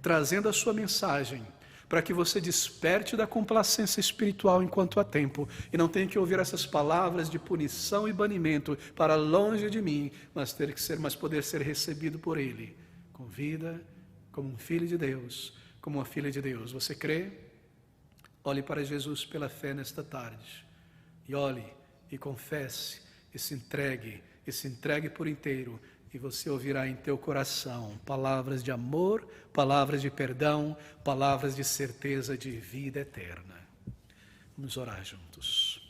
trazendo a sua mensagem, para que você desperte da complacência espiritual enquanto há tempo, e não tenha que ouvir essas palavras de punição e banimento para longe de mim, mas poder ser recebido por Ele, com vida, como um filho de Deus, como uma filha de Deus. Você crê? Olhe para Jesus pela fé nesta tarde, e olhe, e confesse, e se entregue por inteiro, e você ouvirá em teu coração palavras de amor, palavras de perdão, palavras de certeza de vida eterna. Vamos orar juntos.